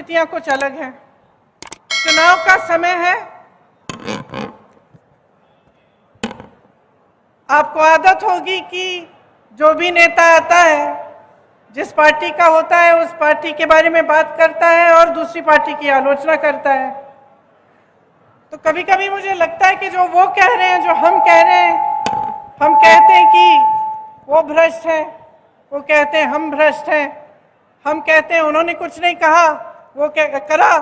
परिस्थितियां कुछ अलग हैं। चुनाव का समय है, आपको आदत होगी कि जो भी नेता आता है, जिस पार्टी का होता है उस पार्टी के बारे में बात करता है और दूसरी पार्टी की आलोचना करता है। तो कभी कभी मुझे लगता है कि जो वो कह रहे हैं, जो हम कह रहे हैं, हम कहते हैं कि वो भ्रष्ट है, वो कहते हैं हम भ्रष्ट हैं, हम कहते हैं उन्होंने कुछ नहीं कहा, वो करा,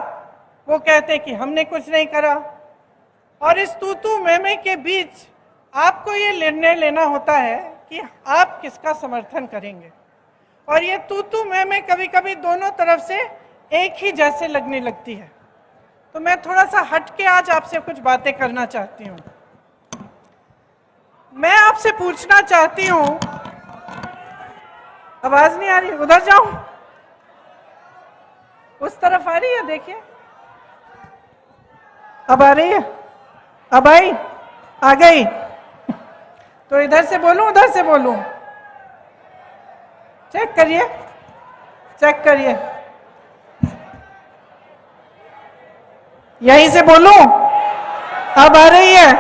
वो कहते हैं कि हमने कुछ नहीं करा। और इस तू मैं के बीच आपको ये निर्णय लेना होता है कि आप किसका समर्थन करेंगे। और ये तू मैं कभी कभी दोनों तरफ से एक ही जैसे लगने लगती है। तो मैं थोड़ा सा हट के आज आपसे कुछ बातें करना चाहती हूँ। मैं आपसे पूछना चाहती हूँ, आवाज नहीं आ रही, उधर जाऊं, उस तरफ आ रही है, देखिए अब आ रही है, अब आई, आ गई। तो इधर से बोलूं उधर से बोलूं? चेक करिए, चेक करिए, यहीं से बोलूं? अब आ रही है?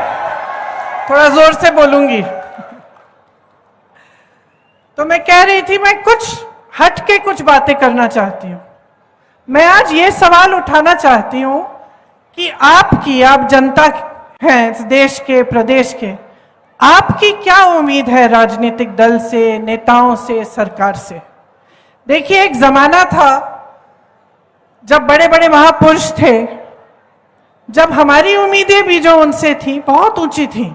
थोड़ा जोर से बोलूंगी। तो मैं कह रही थी, मैं कुछ हट के कुछ बातें करना चाहती हूं। मैं आज ये सवाल उठाना चाहती हूं कि आप जनता हैं इस देश के, प्रदेश के, आपकी क्या उम्मीद है राजनीतिक दल से, नेताओं से, सरकार से? देखिए, एक जमाना था जब बड़े बड़े महापुरुष थे, जब हमारी उम्मीदें भी जो उनसे थी बहुत ऊंची थी।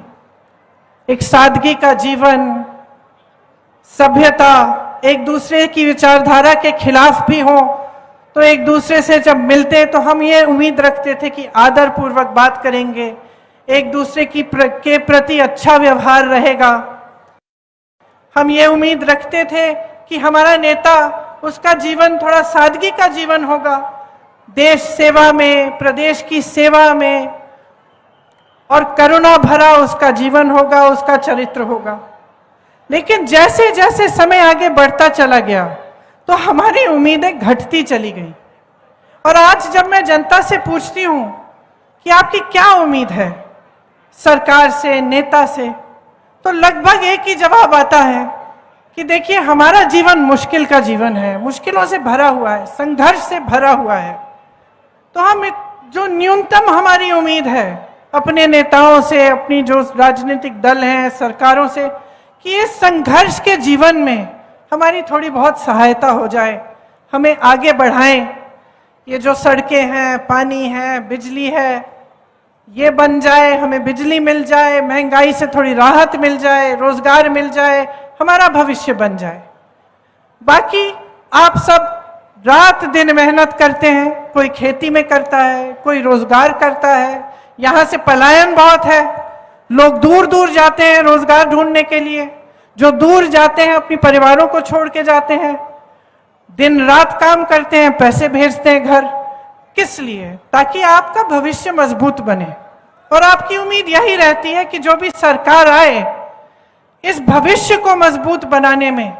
एक सादगी का जीवन, सभ्यता, एक दूसरे की विचारधारा के खिलाफ भी हो तो एक दूसरे से जब मिलते तो हम ये उम्मीद रखते थे कि आदर पूर्वक बात करेंगे, एक दूसरे के प्रति अच्छा व्यवहार रहेगा। हम ये उम्मीद रखते थे कि हमारा नेता, उसका जीवन थोड़ा सादगी का जीवन होगा, देश सेवा में, प्रदेश की सेवा में, और करुणा भरा उसका जीवन होगा, उसका चरित्र होगा। लेकिन जैसे जैसे समय आगे बढ़ता चला गया तो हमारी उम्मीदें घटती चली गई। और आज जब मैं जनता से पूछती हूं कि आपकी क्या उम्मीद है सरकार से, नेता से, तो लगभग एक ही जवाब आता है कि देखिए, हमारा जीवन मुश्किल का जीवन है, मुश्किलों से भरा हुआ है, संघर्ष से भरा हुआ है। तो हम जो न्यूनतम हमारी उम्मीद है अपने नेताओं से, अपनी जो राजनीतिक दल हैं, सरकारों से, कि इस संघर्ष के जीवन में हमारी थोड़ी बहुत सहायता हो जाए, हमें आगे बढ़ाएं। ये जो सड़कें हैं, पानी है, बिजली है, ये बन जाए, हमें बिजली मिल जाए, महंगाई से थोड़ी राहत मिल जाए, रोजगार मिल जाए, हमारा भविष्य बन जाए। बाकी आप सब रात दिन मेहनत करते हैं, कोई खेती में करता है, कोई रोजगार करता है। यहाँ से पलायन बहुत है, लोग दूर दूर जाते हैं रोजगार ढूंढने के लिए, जो दूर जाते हैं अपने परिवारों को छोड़ के जाते हैं, दिन रात काम करते हैं, पैसे भेजते हैं घर। किस लिए? ताकि आपका भविष्य मजबूत बने। और आपकी उम्मीद यही रहती है कि जो भी सरकार आए, इस भविष्य को मजबूत बनाने में,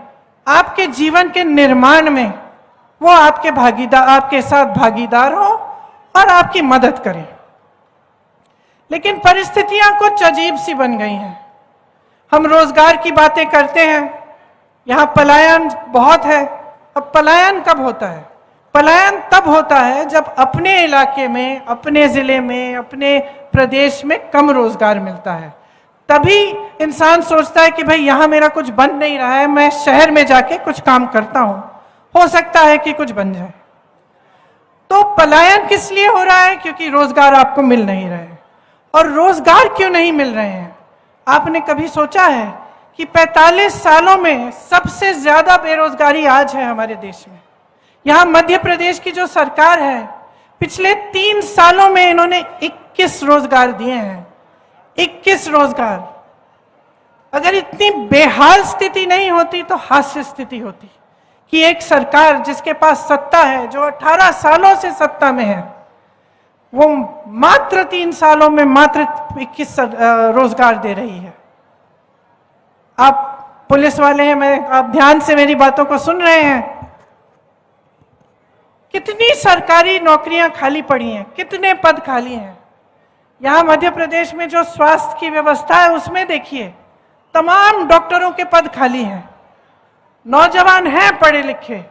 आपके जीवन के निर्माण में वो आपके साथ भागीदार हो और आपकी मदद करें। लेकिन परिस्थितियां कुछ अजीब सी बन गई हैं। हम रोजगार की बातें करते हैं, यहां पलायन बहुत है। अब पलायन कब होता है? पलायन तब होता है जब अपने इलाके में, अपने जिले में, अपने प्रदेश में कम रोजगार मिलता है। तभी इंसान सोचता है कि भाई यहां मेरा कुछ बन नहीं रहा है, मैं शहर में जाके कुछ काम करता हूं, हो सकता है कि कुछ बन जाए। तो पलायन किस लिए हो रहा है? क्योंकि रोजगार आपको मिल नहीं रहे। और रोजगार क्यों नहीं मिल रहे हैं? आपने कभी सोचा है कि 45 सालों में सबसे ज्यादा बेरोजगारी आज है हमारे देश में। यहां मध्य प्रदेश की जो सरकार है, पिछले 3 सालों में इन्होंने 21 रोजगार दिए हैं। 21 रोजगार। अगर इतनी बेहाल स्थिति नहीं होती तो हास्य स्थिति होती कि एक सरकार जिसके पास सत्ता है, जो 18 सालों से सत्ता में है, वो मात्र 3 सालों में मात्र 21 रोजगार दे रही है। आप पुलिस वाले हैं, आप ध्यान से मेरी बातों को सुन रहे हैं कितनी सरकारी नौकरियां खाली पड़ी हैं, कितने पद खाली हैं। यहाँ मध्य प्रदेश में जो स्वास्थ्य की व्यवस्था है उसमें देखिए तमाम डॉक्टरों के पद खाली हैं। नौजवान हैं पढ़े लिखे,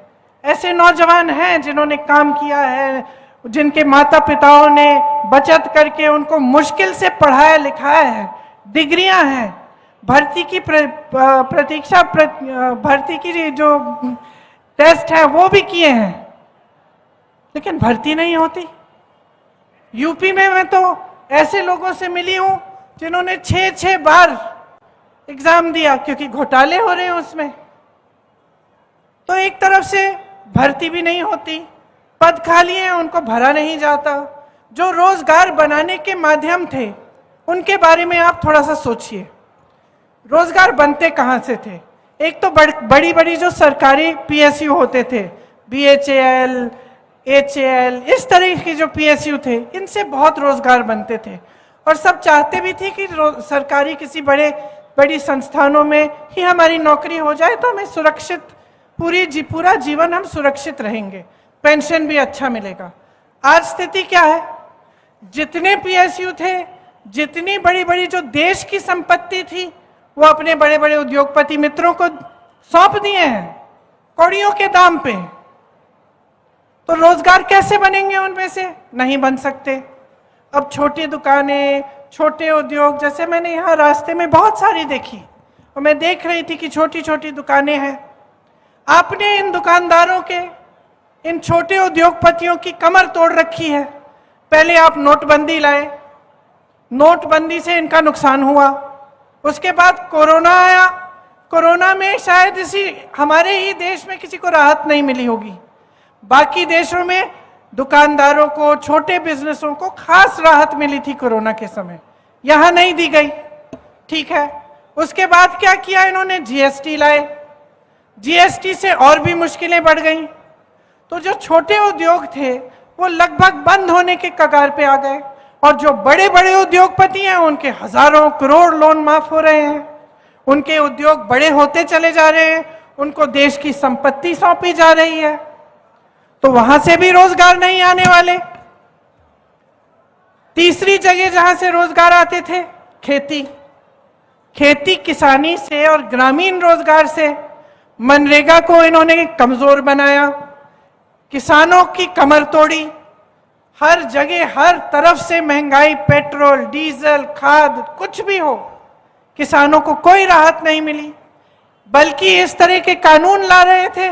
ऐसे नौजवान हैं जिन्होंने काम किया है, जिनके माता पिताओं ने बचत करके उनको मुश्किल से पढ़ाया लिखाया है, डिग्रियां हैं, भर्ती की प्रतीक्षा भर्ती की जो टेस्ट है वो भी किए हैं, लेकिन भर्ती नहीं होती। यूपी में मैं तो ऐसे लोगों से मिली हूं जिन्होंने 6 बार एग्जाम दिया क्योंकि घोटाले हो रहे हैं उसमें। तो एक तरफ से भर्ती भी नहीं होती, पद खाली हैं, उनको भरा नहीं जाता। जो रोजगार बनाने के माध्यम थे उनके बारे में आप थोड़ा सा सोचिए, रोजगार बनते कहां से थे। एक तो बड़ी बड़ी जो सरकारी पीएसयू होते थे, बीएचएएल, एचएएल, इस तरह के जो पीएसयू थे, इनसे बहुत रोजगार बनते थे और सब चाहते भी थे कि सरकारी किसी बड़ी संस्थानों में ही हमारी नौकरी हो जाए तो हमें सुरक्षित पूरा जीवन हम सुरक्षित रहेंगे, पेंशन भी अच्छा मिलेगा। आज स्थिति क्या है, जितने पीएसयू थे, जितनी बड़ी बड़ी जो देश की संपत्ति थी, वो अपने बड़े बड़े उद्योगपति मित्रों को सौंप दिए हैं कौड़ियों के दाम पे। तो रोजगार कैसे बनेंगे उनमें से? नहीं बन सकते। अब छोटी दुकानें, छोटे उद्योग, जैसे मैंने यहाँ रास्ते में बहुत सारी देखी और मैं देख रही थी कि छोटी छोटी दुकानें हैं। आपने इन दुकानदारों के, इन छोटे उद्योगपतियों की कमर तोड़ रखी है। पहले आप नोटबंदी लाए, नोटबंदी से इनका नुकसान हुआ, उसके बाद कोरोना आया, कोरोना में शायद हमारे ही देश में किसी को राहत नहीं मिली होगी, बाकी देशों में दुकानदारों को, छोटे बिजनेसों को खास राहत मिली थी कोरोना के समय, यहां नहीं दी गई। ठीक है, उसके बाद क्या किया इन्होंने? जीएसटी लाए, जीएसटी से और भी मुश्किलें बढ़ गई। तो जो छोटे उद्योग थे वो लगभग बंद होने के कगार पे आ गए और जो बड़े बड़े उद्योगपति हैं उनके हजारों करोड़ लोन माफ हो रहे हैं, उनके उद्योग बड़े होते चले जा रहे हैं, उनको देश की संपत्ति सौंपी जा रही है, तो वहां से भी रोजगार नहीं आने वाले। तीसरी जगह जहां से रोजगार आते थे, खेती, खेती किसानी से और ग्रामीण रोजगार से। मनरेगा को इन्होंने कमजोर बनाया, किसानों की कमर तोड़ी, हर जगह हर तरफ से महंगाई, पेट्रोल, डीजल, खाद, कुछ भी हो, किसानों को कोई राहत नहीं मिली, बल्कि इस तरह के कानून ला रहे थे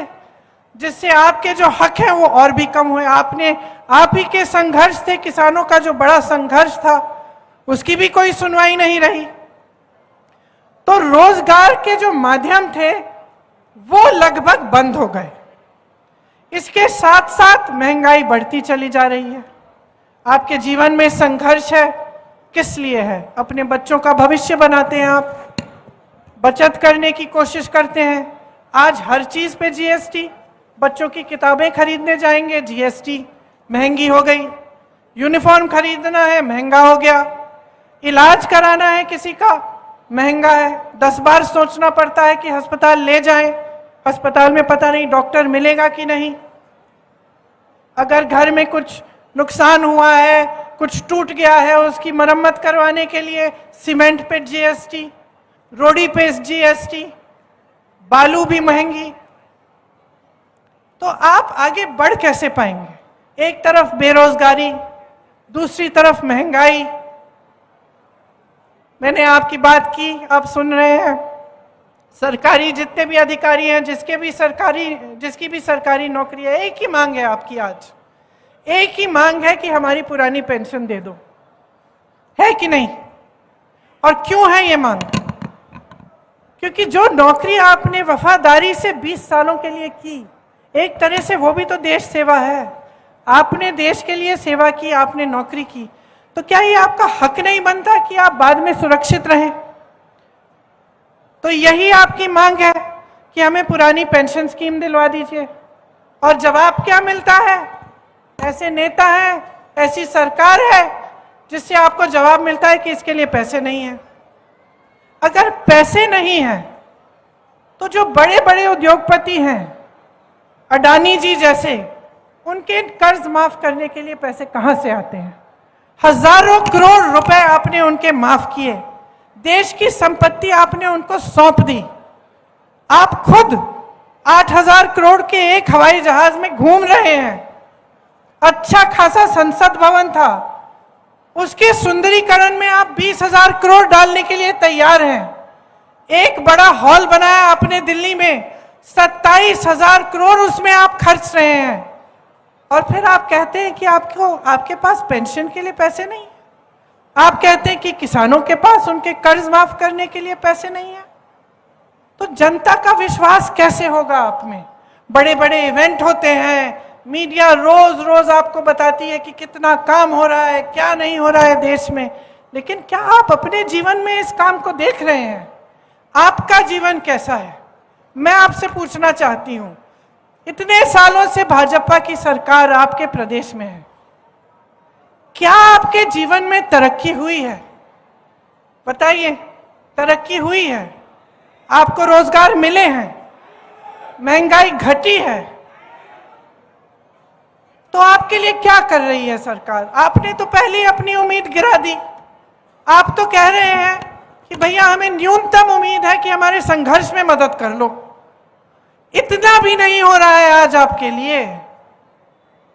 जिससे आपके जो हक हैं वो और भी कम हुए। आप ही के संघर्ष थे, किसानों का जो बड़ा संघर्ष था उसकी भी कोई सुनवाई नहीं रही। तो रोजगार के जो माध्यम थे वो लगभग बंद हो गए। इसके साथ साथ महंगाई बढ़ती चली जा रही है। आपके जीवन में संघर्ष है, किस लिए है? अपने बच्चों का भविष्य बनाते हैं, आप बचत करने की कोशिश करते हैं। आज हर चीज पे जीएसटी, बच्चों की किताबें खरीदने जाएंगे, जीएसटी महंगी हो गई, यूनिफॉर्म खरीदना है महंगा हो गया, इलाज कराना है किसी का महंगा है, 10 बार सोचना पड़ता है कि अस्पताल ले जाएं, अस्पताल में पता नहीं डॉक्टर मिलेगा कि नहीं। अगर घर में कुछ नुकसान हुआ है, कुछ टूट गया है, उसकी मरम्मत करवाने के लिए सीमेंट पे जीएसटी, रोड़ी पे जीएसटी, बालू भी महंगी। तो आप आगे बढ़ कैसे पाएंगे? एक तरफ बेरोजगारी, दूसरी तरफ महंगाई। मैंने आपकी बात की, आप सुन रहे हैं। सरकारी जितने भी अधिकारी हैं, जिसकी भी सरकारी नौकरी है, एक ही मांग है आपकी आज, एक ही मांग है कि हमारी पुरानी पेंशन दे दो, है कि नहीं? और क्यों है ये मांग? क्योंकि जो नौकरी आपने वफादारी से 20 सालों के लिए की, एक तरह से वो भी तो देश सेवा है। आपने देश के लिए सेवा की, आपने नौकरी की, तो क्या ये आपका हक नहीं बनता कि आप बाद में सुरक्षित रहें? तो यही आपकी मांग है कि हमें पुरानी पेंशन स्कीम दिलवा दीजिए। और जवाब क्या मिलता है? ऐसे नेता हैं, ऐसी सरकार है जिससे आपको जवाब मिलता है कि इसके लिए पैसे नहीं है। अगर पैसे नहीं हैं तो जो बड़े बड़े उद्योगपति हैं, अडानी जी जैसे, उनके कर्ज माफ करने के लिए पैसे कहां से आते हैं? हजारों करोड़ रुपए आपने उनके माफ किए, देश की संपत्ति आपने उनको सौंप दी। आप खुद 8,000 करोड़ के एक हवाई जहाज में घूम रहे हैं। अच्छा खासा संसद भवन था, उसके सुंदरीकरण में आप 20,000 करोड़ डालने के लिए तैयार हैं। एक बड़ा हॉल बनाया आपने दिल्ली में, 27,000 करोड़ उसमें आप खर्च रहे हैं, और फिर आप कहते हैं कि आपके पास पेंशन के लिए पैसे नहीं है। आप कहते हैं कि किसानों के पास उनके कर्ज माफ करने के लिए पैसे नहीं है। तो जनता का विश्वास कैसे होगा आप में? बड़े बड़े इवेंट होते हैं, मीडिया रोज रोज आपको बताती है कि कितना काम हो रहा है, क्या नहीं हो रहा है देश में, लेकिन क्या आप अपने जीवन में इस काम को देख रहे हैं? आपका जीवन कैसा है? मैं आपसे पूछना चाहती हूं, इतने सालों से भाजपा की सरकार आपके प्रदेश में है, क्या आपके जीवन में तरक्की हुई है? बताइए, तरक्की हुई है? आपको रोजगार मिले हैं? महंगाई घटी है? तो आपके लिए क्या कर रही है सरकार? आपने तो पहले ही अपनी उम्मीद गिरा दी। आप तो कह रहे हैं कि भैया हमें न्यूनतम उम्मीद है कि हमारे संघर्ष में मदद कर लो। इतना भी नहीं हो रहा है आज आपके लिए,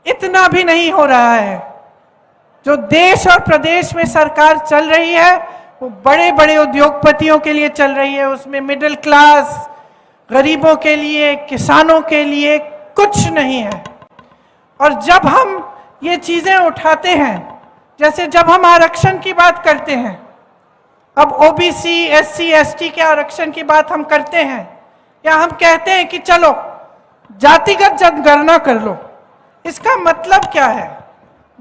इतना भी नहीं हो रहा है। जो देश और प्रदेश में सरकार चल रही है वो बड़े बड़े उद्योगपतियों के लिए चल रही है, उसमें मिडिल क्लास, गरीबों के लिए, किसानों के लिए कुछ नहीं है। और जब हम ये चीजें उठाते हैं, जैसे जब हम आरक्षण की बात करते हैं, अब ओबीसी, एससी, एसटी के आरक्षण की बात हम करते हैं, या हम कहते हैं कि चलो जातिगत जनगणना कर लो, इसका मतलब क्या है?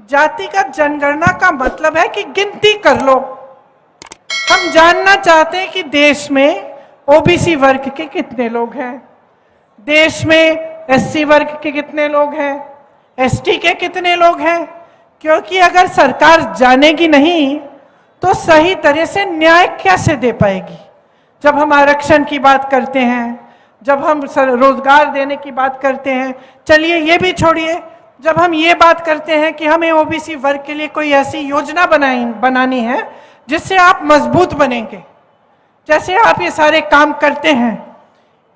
जातिगत जनगणना का मतलब है कि गिनती कर लो। हम जानना चाहते हैं कि देश में ओबीसी वर्ग के कितने लोग हैं, देश में एससी वर्ग के कितने लोग हैं, एसटी के कितने लोग हैं। क्योंकि अगर सरकार जानेगी नहीं तो सही तरह से न्याय कैसे दे पाएगी? जब हम आरक्षण की बात करते हैं, जब हम रोजगार देने की बात करते हैं, चलिए ये भी छोड़िए, जब हम ये बात करते हैं कि हमें ओबीसी वर्ग के लिए कोई ऐसी योजना बनानी है जिससे आप मजबूत बनेंगे, जैसे आप ये सारे काम करते हैं,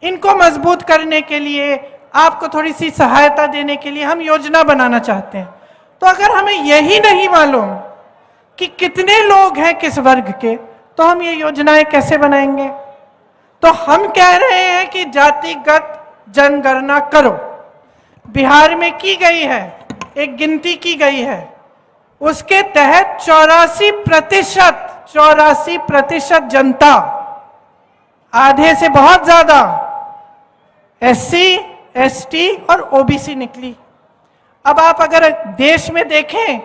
इनको मजबूत करने के लिए, आपको थोड़ी सी सहायता देने के लिए हम योजना बनाना चाहते हैं। तो अगर हमें यही नहीं मालूम कि कितने लोग हैं किस वर्ग के, तो हम ये योजनाएं कैसे बनाएंगे? तो हम कह रहे हैं कि जातिगत जनगणना करो। बिहार में की गई है, एक गिनती की गई है, उसके तहत 84% जनता, आधे से बहुत ज्यादा, एससी, एसटी और ओबीसी निकली। अब आप अगर देश में देखें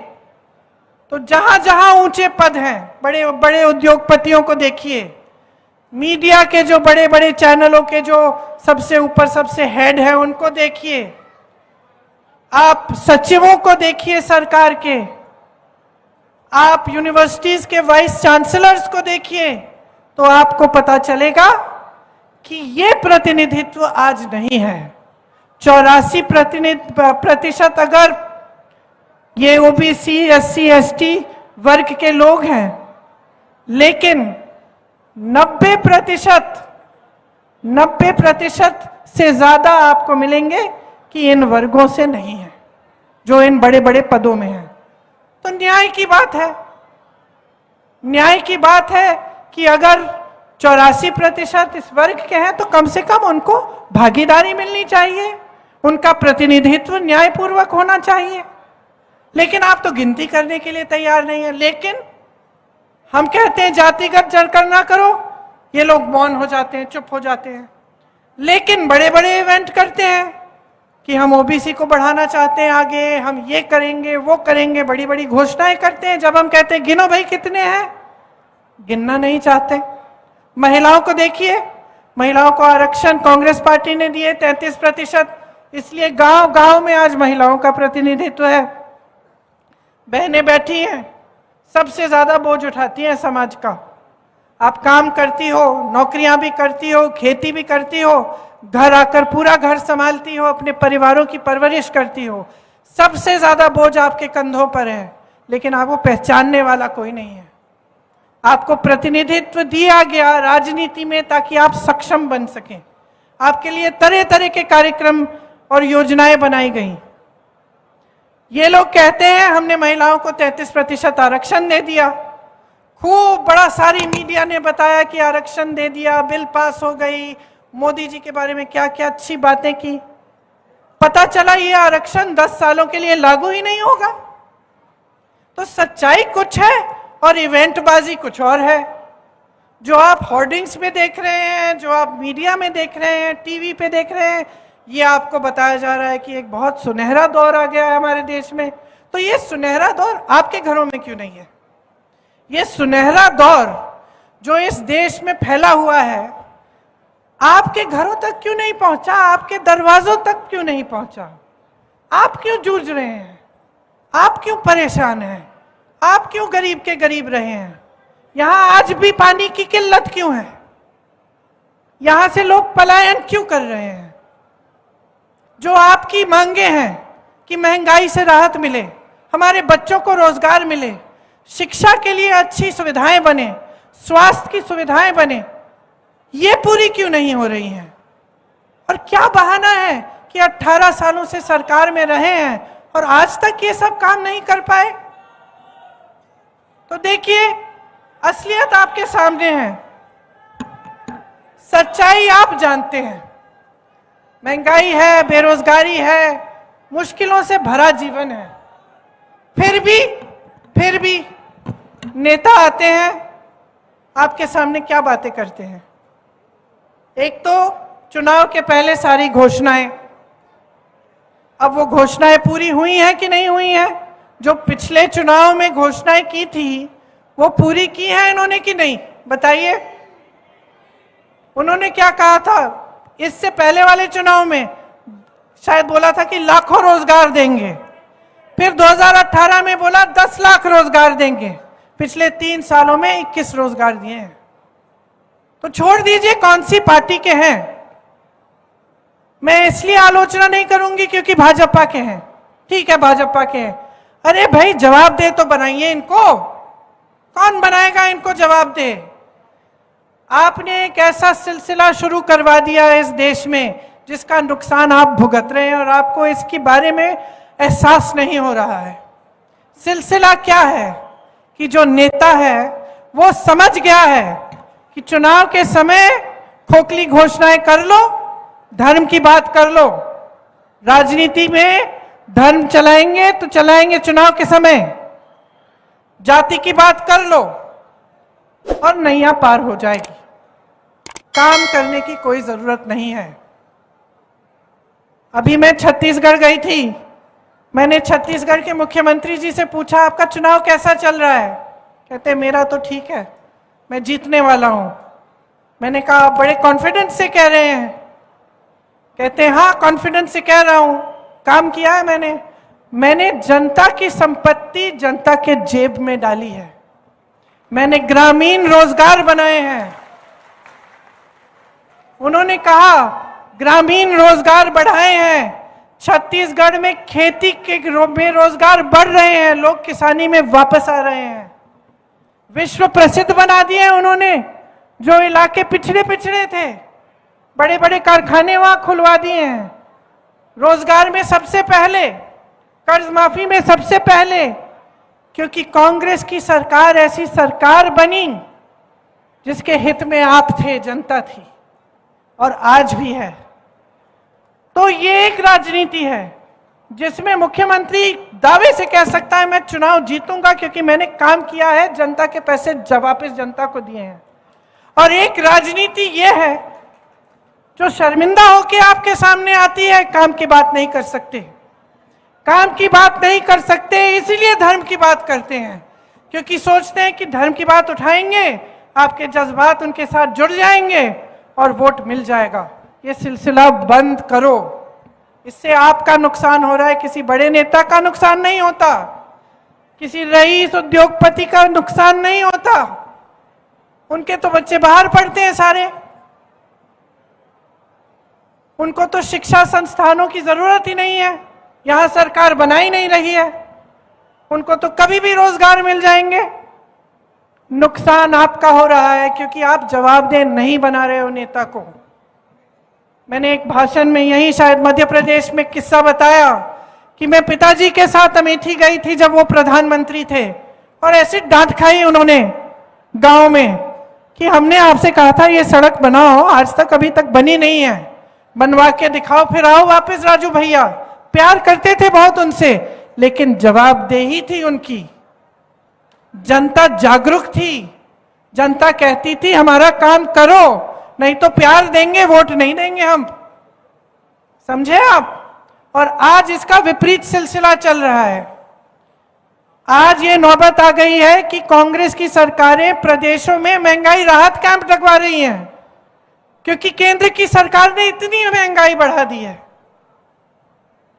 तो जहां जहां ऊंचे पद हैं, बड़े बड़े उद्योगपतियों को देखिए, मीडिया के जो बड़े बड़े चैनलों के जो सबसे ऊपर सबसे हेड है उनको देखिए, आप सचिवों को देखिए सरकार के, आप यूनिवर्सिटीज के वाइस चांसलर्स को देखिए, तो आपको पता चलेगा कि ये प्रतिनिधित्व आज नहीं है। 84% अगर ये ओबीसी, एससी, एसटी वर्ग के लोग हैं, लेकिन 90% से ज्यादा आपको मिलेंगे कि इन वर्गों से नहीं है, जो इन बड़े बड़े पदों में हैं। तो न्याय की बात है, न्याय की बात है कि अगर 84% इस वर्ग के हैं तो कम से कम उनको भागीदारी मिलनी चाहिए, उनका प्रतिनिधित्व न्यायपूर्वक होना चाहिए। लेकिन आप तो गिनती करने के लिए तैयार नहीं है। लेकिन हम कहते हैं जातिगत जनगणना करो, ये लोग मौन हो जाते हैं, चुप हो जाते हैं। लेकिन बड़े बड़े इवेंट करते हैं कि हम ओबीसी को बढ़ाना चाहते हैं आगे, हम ये करेंगे वो करेंगे, बड़ी बड़ी घोषणाएं करते हैं। जब हम कहते हैं गिनो भाई कितने हैं, गिनना नहीं चाहते। महिलाओं को देखिए, महिलाओं को आरक्षण कांग्रेस पार्टी ने दिए 33%, इसलिए गांव गांव में आज महिलाओं का प्रतिनिधित्व है। बहनें बैठी हैं, सबसे ज्यादा बोझ उठाती हैं समाज का। आप काम करती हो, नौकरियां भी करती हो, खेती भी करती हो, घर आकर पूरा घर संभालती हो, अपने परिवारों की परवरिश करती हो, सबसे ज्यादा बोझ आपके कंधों पर है, लेकिन आपको पहचानने वाला कोई नहीं है। आपको प्रतिनिधित्व दिया गया राजनीति में ताकि आप सक्षम बन सकें। आपके लिए तरह तरह के कार्यक्रम और योजनाएं बनाई गई। ये लोग कहते हैं हमने महिलाओं को 33% आरक्षण दे दिया। खूब बड़ा सारी मीडिया ने बताया कि आरक्षण दे दिया, बिल पास हो गई, मोदी जी के बारे में क्या क्या अच्छी बातें की। पता चला ये आरक्षण 10 सालों के लिए लागू ही नहीं होगा। तो सच्चाई कुछ है और इवेंटबाजी कुछ और है। जो आप होर्डिंग्स में देख रहे हैं, जो आप मीडिया में देख रहे हैं, टीवी पे देख रहे हैं, ये आपको बताया जा रहा है कि एक बहुत सुनहरा दौर आ गया है हमारे देश में। तो ये सुनहरा दौर आपके घरों में क्यों नहीं है? ये सुनहरा दौर जो इस देश में फैला हुआ है, आपके घरों तक क्यों नहीं पहुंचा? आपके दरवाजों तक क्यों नहीं पहुंचा? आप क्यों जूझ रहे हैं? आप क्यों परेशान हैं? आप क्यों गरीब के गरीब रहे हैं? यहां आज भी पानी की किल्लत क्यों है? यहां से लोग पलायन क्यों कर रहे हैं? जो आपकी मांगे हैं कि महंगाई से राहत मिले, हमारे बच्चों को रोजगार मिले, शिक्षा के लिए अच्छी सुविधाएं बने, स्वास्थ्य की सुविधाएं बने, ये पूरी क्यों नहीं हो रही हैं? और क्या बहाना है कि 18 सालों से सरकार में रहे हैं और आज तक ये सब काम नहीं कर पाए? तो देखिए, असलियत आपके सामने है, सच्चाई आप जानते हैं। महंगाई है, बेरोजगारी है, मुश्किलों से भरा जीवन है। फिर भी नेता आते हैं, आपके सामने क्या बातें करते हैं? एक तो चुनाव के पहले सारी घोषणाएं। अब वो घोषणाएं पूरी हुई हैं कि नहीं हुई हैं? जो पिछले चुनाव में घोषणाएं की थी वो पूरी की है इन्होंने कि नहीं? बताइए। उन्होंने क्या कहा था? इससे पहले वाले चुनाव में शायद बोला था कि लाखों रोजगार देंगे, फिर 2018 में बोला 10 लाख रोजगार देंगे। पिछले 3 सालों में 21 रोजगार दिए हैं। तो छोड़ दीजिए कौन सी पार्टी के हैं, मैं इसलिए आलोचना नहीं करूंगी क्योंकि भाजपा के हैं। ठीक है, भाजपा के हैं। अरे भाई, जवाब दे तो बनाइए इनको। कौन बनाएगा इनको जवाब दे? आपने एक ऐसा सिलसिला शुरू करवा दिया है इस देश में जिसका नुकसान आप भुगत रहे हैं और आपको इसके बारे में एहसास नहीं हो रहा है। सिलसिला क्या है कि जो नेता है वो समझ गया है कि चुनाव के समय खोखली घोषणाएं कर लो, धर्म की बात कर लो। राजनीति में धर्म चलाएंगे तो चलाएंगे चुनाव के समय, जाति की बात कर लो और नैया पार हो जाएगी। काम करने की कोई जरूरत नहीं है। अभी मैं छत्तीसगढ़ गई थी। मैंने छत्तीसगढ़ के मुख्यमंत्री जी से पूछा आपका चुनाव कैसा चल रहा है? कहते मेरा तो ठीक है, मैं जीतने वाला हूं। मैंने कहा आप बड़े कॉन्फिडेंस से कह रहे हैं? कहते हाँ, कॉन्फिडेंस से कह रहा हूं। काम किया है मैंने जनता की संपत्ति जनता के जेब में डाली है। मैंने ग्रामीण रोजगार बनाए हैं। उन्होंने कहा ग्रामीण रोजगार बढ़ाए हैं। छत्तीसगढ़ में खेती के में रोजगार बढ़ रहे हैं, लोग किसानी में वापस आ रहे हैं। विश्व प्रसिद्ध बना दिए उन्होंने। जो इलाके पिछड़े थे, बड़े बड़े कारखाने वहां खुलवा दिए हैं। रोजगार में सबसे पहले, कर्ज माफी में सबसे पहले, क्योंकि कांग्रेस की सरकार ऐसी सरकार बनी जिसके हित में आप थे, जनता थी और आज भी है। तो ये एक राजनीति है जिसमें मुख्यमंत्री दावे से कह सकता है मैं चुनाव जीतूंगा क्योंकि मैंने काम किया है, जनता के पैसे वापस जनता को दिए हैं। और एक राजनीति ये है जो शर्मिंदा होकर आपके सामने आती है, काम की बात नहीं कर सकते। काम की बात नहीं कर सकते इसीलिए धर्म की बात करते हैं, क्योंकि सोचते हैं कि धर्म की बात उठाएंगे, आपके जज्बात उनके साथ जुड़ जाएंगे और वोट मिल जाएगा। ये सिलसिला बंद करो। इससे आपका नुकसान हो रहा है, किसी बड़े नेता का नुकसान नहीं होता, किसी रईस उद्योगपति का नुकसान नहीं होता। उनके तो बच्चे बाहर पढ़ते हैं सारे, उनको तो शिक्षा संस्थानों की जरूरत ही नहीं है। यहां सरकार बना ही नहीं रही है, उनको तो कभी भी रोजगार मिल जाएंगे। नुकसान आपका हो रहा है क्योंकि आप जवाबदेह नहीं बना रहे हो नेता को। मैंने एक भाषण में यही शायद मध्य प्रदेश में किस्सा बताया कि मैं पिताजी के साथ अमेठी गई थी जब वो प्रधानमंत्री थे, और ऐसी डांट खाई उन्होंने गांव में कि हमने आपसे कहा था ये सड़क बनाओ, आज तक अभी तक बनी नहीं है, बनवा के दिखाओ फिर आओ वापस राजू भैया। प्यार करते थे बहुत उनसे, लेकिन जवाबदेही थी उनकी। जनता जागरूक थी, जनता कहती थी हमारा काम करो, नहीं तो प्यार देंगे वोट नहीं देंगे हम। समझे आप? और आज इसका विपरीत सिलसिला चल रहा है। आज ये नौबत आ गई है कि कांग्रेस की सरकारें प्रदेशों में महंगाई राहत कैंप लगवा रही हैं, क्योंकि केंद्र की सरकार ने इतनी महंगाई बढ़ा दी है।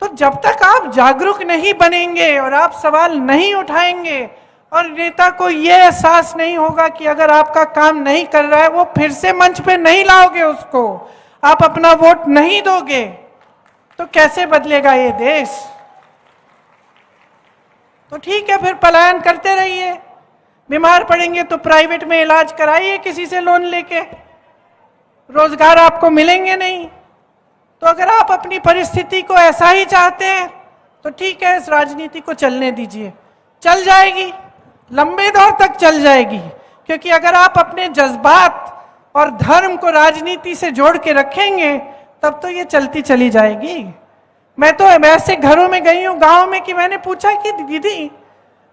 तो जब तक आप जागरूक नहीं बनेंगे और आप सवाल नहीं उठाएंगे और नेता को यह एहसास नहीं होगा कि अगर आपका काम नहीं कर रहा है, वो फिर से मंच पे नहीं लाओगे उसको, आप अपना वोट नहीं दोगे, तो कैसे बदलेगा ये देश? तो ठीक है, फिर पलायन करते रहिए। बीमार पड़ेंगे तो प्राइवेट में इलाज कराइए किसी से लोन लेके, रोजगार आपको मिलेंगे नहीं। तो अगर आप अपनी परिस्थिति को ऐसा ही चाहते हैं तो ठीक है, इस राजनीति को चलने दीजिए, चल जाएगी, लंबे दौर तक चल जाएगी। क्योंकि अगर आप अपने जज्बात और धर्म को राजनीति से जोड़ के रखेंगे तब तो ये चलती चली जाएगी। मैं तो ऐसे घरों में गई हूं गांव में कि मैंने पूछा कि दीदी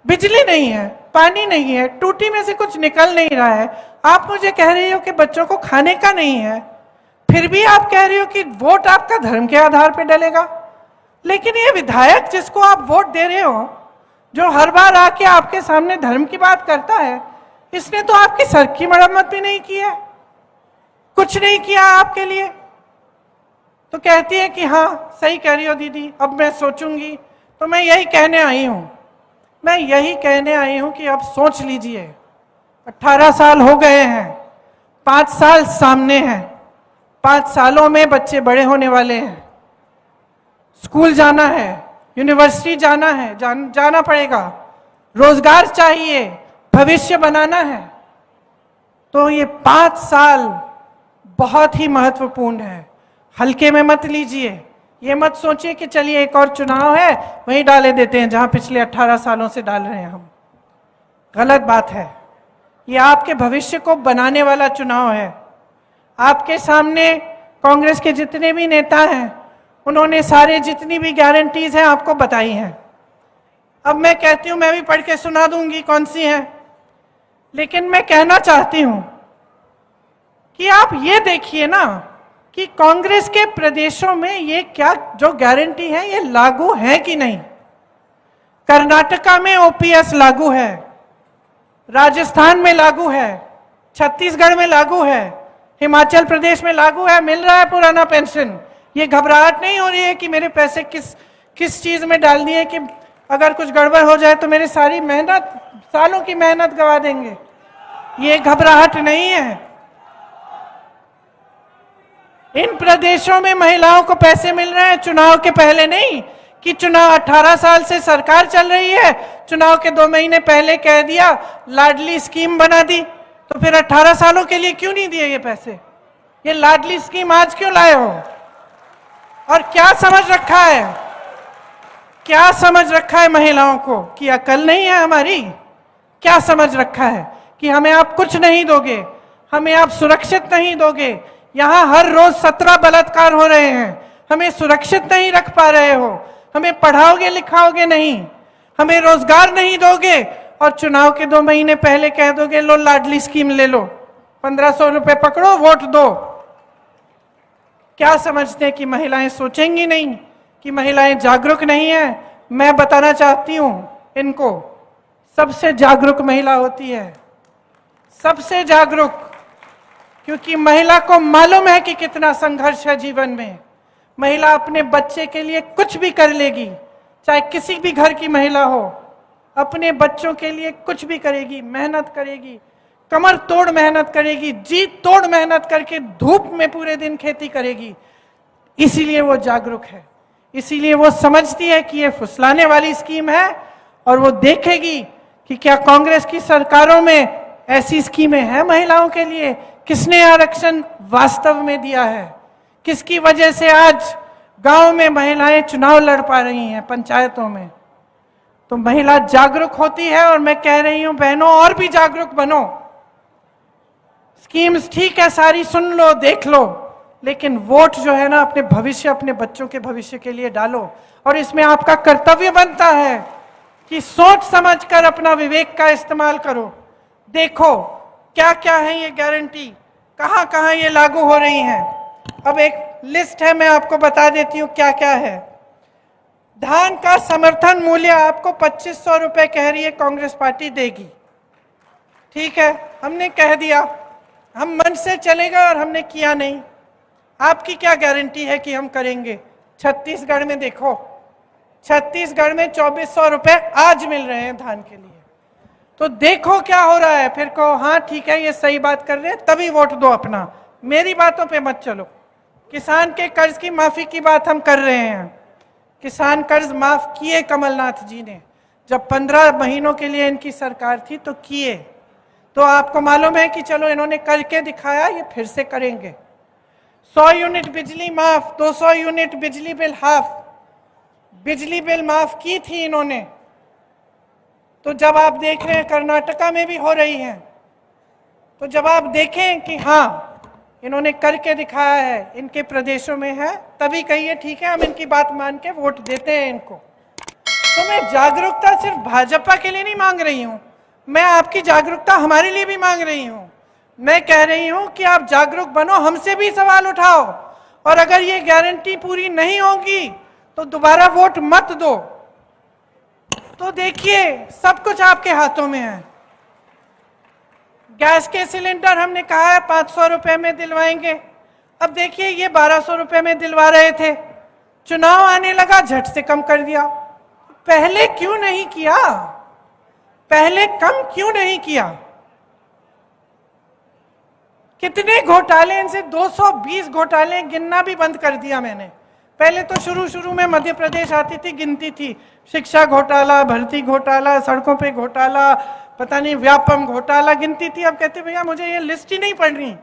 बिजली नहीं है, पानी नहीं है, टूटी में से कुछ निकल नहीं रहा है, आप मुझे कह रही हो कि बच्चों को खाने का नहीं है, फिर भी आप कह रही हो कि वोट आपका धर्म के आधार पर डलेगा। लेकिन ये विधायक जिसको आप वोट दे रहे हो, जो हर बार आके आपके सामने धर्म की बात करता है, इसने तो आपकी सड़क की मरम्मत भी नहीं की है, कुछ नहीं किया आपके लिए। तो कहती है कि हाँ सही कह रही हो दीदी, अब मैं सोचूंगी। तो मैं यही कहने आई हूं, मैं यही कहने आई हूं कि अब सोच लीजिए। 18 साल हो गए हैं, 5 साल सामने हैं, 5 सालों में बच्चे बड़े होने वाले हैं, स्कूल जाना है, यूनिवर्सिटी जाना है, जाना पड़ेगा, रोजगार चाहिए, भविष्य बनाना है। तो ये 5 साल बहुत ही महत्वपूर्ण है, हल्के में मत लीजिए। ये मत सोचिए कि चलिए एक और चुनाव है वहीं डाले देते हैं जहां पिछले 18 सालों से डाल रहे हैं हम। गलत बात है, ये आपके भविष्य को बनाने वाला चुनाव है। आपके सामने कांग्रेस के जितने भी नेता हैं, उन्होंने सारे जितनी भी गारंटीज हैं आपको बताई हैं। अब मैं कहती हूं, मैं भी पढ़ के सुना दूंगी कौन सी हैं, लेकिन मैं कहना चाहती हूं कि आप ये देखिए ना कि कांग्रेस के प्रदेशों में ये क्या जो गारंटी है ये लागू है कि नहीं। कर्नाटका में ओपीएस लागू है, राजस्थान में लागू है, छत्तीसगढ़ में लागू है, हिमाचल प्रदेश में लागू है, मिल रहा है पुराना पेंशन। ये घबराहट नहीं हो रही है कि मेरे पैसे किस चीज में डाल दिए कि अगर कुछ गड़बड़ हो जाए तो मेरी सारी मेहनत, सालों की मेहनत गवा देंगे। ये घबराहट नहीं है। इन प्रदेशों में महिलाओं को पैसे मिल रहे हैं, चुनाव के पहले नहीं कि चुनाव 18 साल से सरकार चल रही है, चुनाव के 2 महीने पहले कह दिया लाडली स्कीम बना दी, तो फिर 18 सालों के लिए क्यों नहीं दिए ये पैसे? ये लाडली स्कीम आज क्यों लाए हो? और क्या समझ रखा है, क्या समझ रखा है महिलाओं को कि अकल नहीं है हमारी? क्या समझ रखा है कि हमें आप कुछ नहीं दोगे, हमें आप सुरक्षित नहीं दोगे? यहां हर रोज 17 बलात्कार हो रहे हैं, हमें सुरक्षित नहीं रख पा रहे हो, हमें पढ़ाओगे लिखाओगे नहीं, हमें रोजगार नहीं दोगे, और चुनाव के 2 महीने पहले कह दोगे लो लाडली स्कीम ले लो, 1500 रुपए पकड़ो वोट दो। क्या समझते हैं कि महिलाएं सोचेंगी नहीं, कि महिलाएं जागरूक नहीं है? मैं बताना चाहती हूं इनको, सबसे जागरूक महिला होती है, सबसे जागरूक, क्योंकि महिला को मालूम है कि कितना संघर्ष है जीवन में। महिला अपने बच्चे के लिए कुछ भी कर लेगी, चाहे किसी भी घर की महिला हो, अपने बच्चों के लिए कुछ भी करेगी, मेहनत करेगी, कमर तोड़ मेहनत करेगी, जी तोड़ मेहनत करके धूप में पूरे दिन खेती करेगी। इसीलिए वो जागरूक है, इसीलिए वो समझती है कि ये फुसलाने वाली स्कीम है, और वो देखेगी कि क्या कांग्रेस की सरकारों में ऐसी स्कीमें हैं महिलाओं के लिए, किसने आरक्षण वास्तव में दिया है, किसकी वजह से आज गांव में महिलाएं चुनाव लड़ पा रही हैं, पंचायतों में। तो महिला जागरूक होती है, और मैं कह रही हूं बहनों, और भी जागरूक बनो। स्कीम्स ठीक है, सारी सुन लो, देख लो, लेकिन वोट जो है ना अपने भविष्य, अपने बच्चों के भविष्य के लिए डालो। और इसमें आपका कर्तव्य बनता है कि सोच समझकर अपना विवेक का इस्तेमाल करो। देखो क्या क्या है ये गारंटी, कहां कहां ये लागू हो रही हैं। अब एक लिस्ट है, मैं आपको बता देती हूं क्या क्या है। धान का समर्थन मूल्य आपको 2500 रुपए कह रही है कांग्रेस पार्टी देगी। ठीक है, हमने कह दिया, हम मन से चलेगा, और हमने किया नहीं। आपकी क्या गारंटी है कि हम करेंगे? छत्तीसगढ़ में देखो, छत्तीसगढ़ में 2400 रुपए आज मिल रहे हैं धान के लिए। तो देखो क्या हो रहा है, फिर कहो हाँ ठीक है ये सही बात कर रहे हैं, तभी वोट दो अपना। मेरी बातों पे मत चलो। किसान के कर्ज की माफी की बात हम कर रहे हैं। किसान कर्ज माफ किए कमलनाथ जी ने, जब 15 महीनों के लिए इनकी सरकार थी तो किए। तो आपको मालूम है कि चलो इन्होंने करके दिखाया, ये फिर से करेंगे। 100 यूनिट बिजली माफ, 200 यूनिट बिजली बिल हाफ, बिजली बिल माफ की थी इन्होंने। तो जब आप देख रहे हैं कर्नाटका में भी हो रही है, तो जब आप देखें कि हाँ इन्होंने करके दिखाया है, इनके प्रदेशों में है, तभी कहिए ठीक है हम इनकी बात मान के वोट देते हैं इनको। तो मैं जागरूकता सिर्फ भाजपा के लिए नहीं मांग रही हूं, मैं आपकी जागरूकता हमारे लिए भी मांग रही हूं। मैं कह रही हूं कि आप जागरूक बनो, हमसे भी सवाल उठाओ, और अगर ये गारंटी पूरी नहीं होगी तो दोबारा वोट मत दो। तो देखिए सब कुछ आपके हाथों में है। गैस के सिलेंडर हमने कहा है 500 रुपए में दिलवाएंगे, अब देखिए ये 1200 रुपए में दिलवा रहे थे, चुनाव आने लगा झट से कम कर दिया। पहले क्यों नहीं किया, पहले कम क्यों नहीं किया? कितने घोटाले, इनसे 220 घोटाले गिनना भी बंद कर दिया मैंने। पहले तो शुरू में मध्य प्रदेश आती थी, गिनती थी, शिक्षा घोटाला, भर्ती घोटाला, सड़कों पे घोटाला, पता नहीं व्यापम घोटाला गिनती थी। अब कहते भैया मुझे ये लिस्ट ही नहीं पढ़ रही।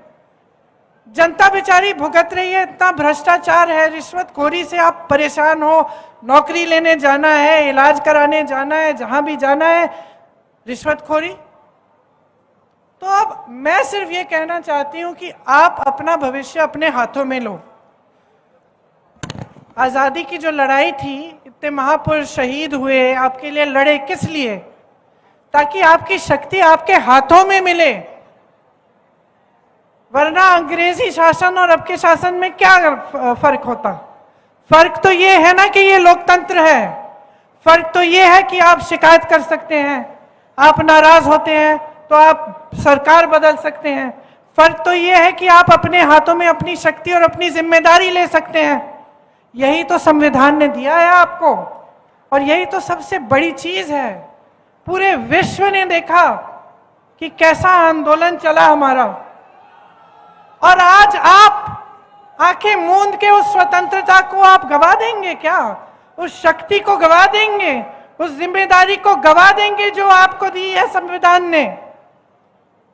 जनता बेचारी भुगत रही है, इतना भ्रष्टाचार है, रिश्वतखोरी से आप परेशान हो, नौकरी लेने जाना है, इलाज कराने जाना है, जहां भी जाना है रिश्वतखोरी। तो अब मैं सिर्फ ये कहना चाहती हूं कि आप अपना भविष्य अपने हाथों में लो। आजादी की जो लड़ाई थी, इतने महापुरुष शहीद हुए, आपके लिए लड़े, किस लिए? ताकि आपकी शक्ति आपके हाथों में मिले। वरना अंग्रेजी शासन और अब के शासन में क्या फर्क होता? फर्क तो ये है ना कि ये लोकतंत्र है। फर्क तो ये है कि आप शिकायत कर सकते हैं, आप नाराज होते हैं तो आप सरकार बदल सकते हैं। फर्क तो ये है कि आप अपने हाथों में अपनी शक्ति और अपनी जिम्मेदारी ले सकते हैं। यही तो संविधान ने दिया है आपको, और यही तो सबसे बड़ी चीज है। पूरे विश्व ने देखा कि कैसा आंदोलन चला हमारा, और आज आप आंखें मूंद के उस स्वतंत्रता को आप गवा देंगे क्या? उस शक्ति को गवा देंगे, उस जिम्मेदारी को गवा देंगे जो आपको दी है संविधान ने?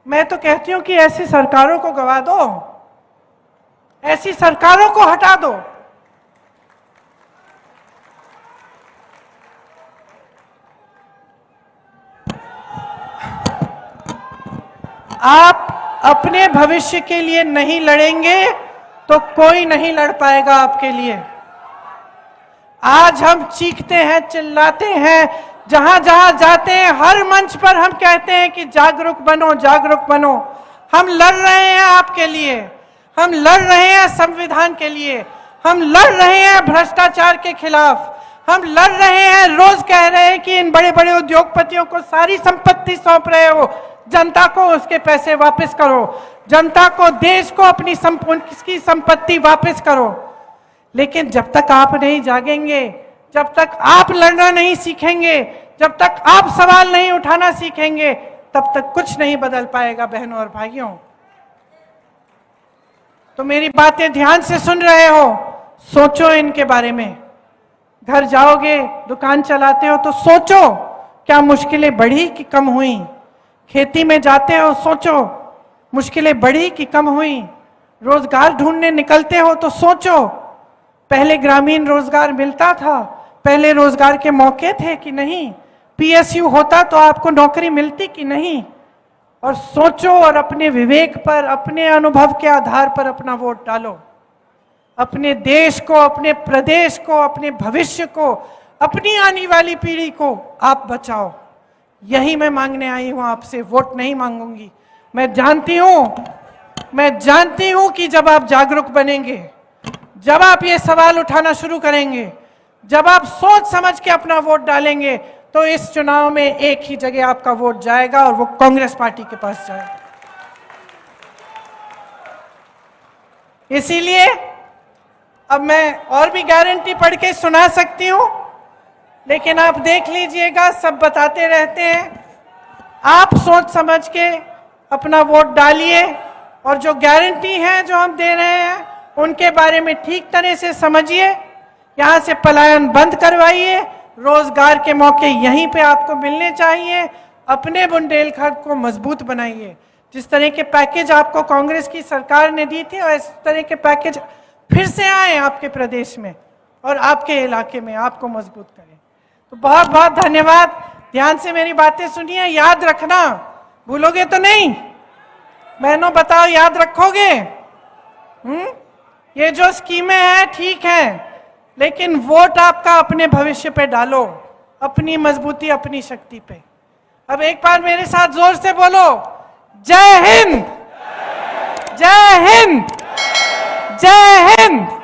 मैं तो कहती हूं कि ऐसी सरकारों को गवा दो, ऐसी सरकारों को हटा दो। आप अपने भविष्य के लिए नहीं लड़ेंगे तो कोई नहीं लड़ पाएगा आपके लिए। आज हम चीखते हैं, चिल्लाते हैं, जहां जहां जाते हैं हर मंच पर हम कहते हैं कि जागरूक बनो, जागरूक बनो। हम लड़ रहे हैं आपके लिए, हम लड़ रहे हैं संविधान के लिए, हम लड़ रहे हैं भ्रष्टाचार के खिलाफ, हम लड़ रहे हैं। रोज कह रहे हैं कि इन बड़े बड़े उद्योगपतियों को सारी संपत्ति सौंप रहे हो, जनता को उसके पैसे वापस करो, जनता को, देश को अपनी संपत्ति वापस करो। लेकिन जब तक आप नहीं जागेंगे, जब तक आप लड़ना नहीं सीखेंगे, जब तक आप सवाल नहीं उठाना सीखेंगे, तब तक कुछ नहीं बदल पाएगा बहनों और भाइयों। तो मेरी बातें ध्यान से सुन रहे हो, सोचो इनके बारे में। घर जाओगे, दुकान चलाते हो तो सोचो क्या मुश्किलें बढ़ी कि कम हुई। खेती में जाते हो, सोचो मुश्किलें बढ़ी कि कम हुई। रोजगार ढूंढने निकलते हो तो सोचो पहले ग्रामीण रोजगार मिलता था, पहले रोजगार के मौके थे कि नहीं, पीएसयू होता तो आपको नौकरी मिलती कि नहीं। और सोचो और अपने विवेक पर, अपने अनुभव के आधार पर अपना वोट डालो। अपने देश को, अपने प्रदेश को, अपने भविष्य को, अपनी आने वाली पीढ़ी को आप बचाओ। यही मैं मांगने आई हूं आपसे, वोट नहीं मांगूंगी। मैं जानती हूं कि जब आप जागरूक बनेंगे, जब आप ये सवाल उठाना शुरू करेंगे, जब आप सोच समझ के अपना वोट डालेंगे, तो इस चुनाव में एक ही जगह आपका वोट जाएगा और वो कांग्रेस पार्टी के पास जाएगा। इसीलिए अब मैं और भी गारंटी पढ़ के सुना सकती हूं, लेकिन आप देख लीजिएगा, सब बताते रहते हैं। आप सोच समझ के अपना वोट डालिए और जो गारंटी है जो हम दे रहे हैं उनके बारे में ठीक तरह से समझिए। यहां से पलायन बंद करवाइए, रोजगार के मौके यहीं पे आपको मिलने चाहिए। अपने बुंदेलखंड को मजबूत बनाइए। जिस तरह के पैकेज आपको कांग्रेस की सरकार ने दी थी, और इस तरह के पैकेज फिर से आए आपके प्रदेश में और आपके इलाके में, आपको मजबूत करें। तो बहुत बहुत धन्यवाद। ध्यान से मेरी बातें सुनिए, याद रखना, भूलोगे तो नहीं। बहनों बताओ, याद रखोगे? ये जो स्कीमें हैं ठीक है, लेकिन वोट आपका अपने भविष्य पे डालो, अपनी मजबूती, अपनी शक्ति पे। अब एक बार मेरे साथ जोर से बोलो, जय हिंद, जय हिंद, जय हिंद।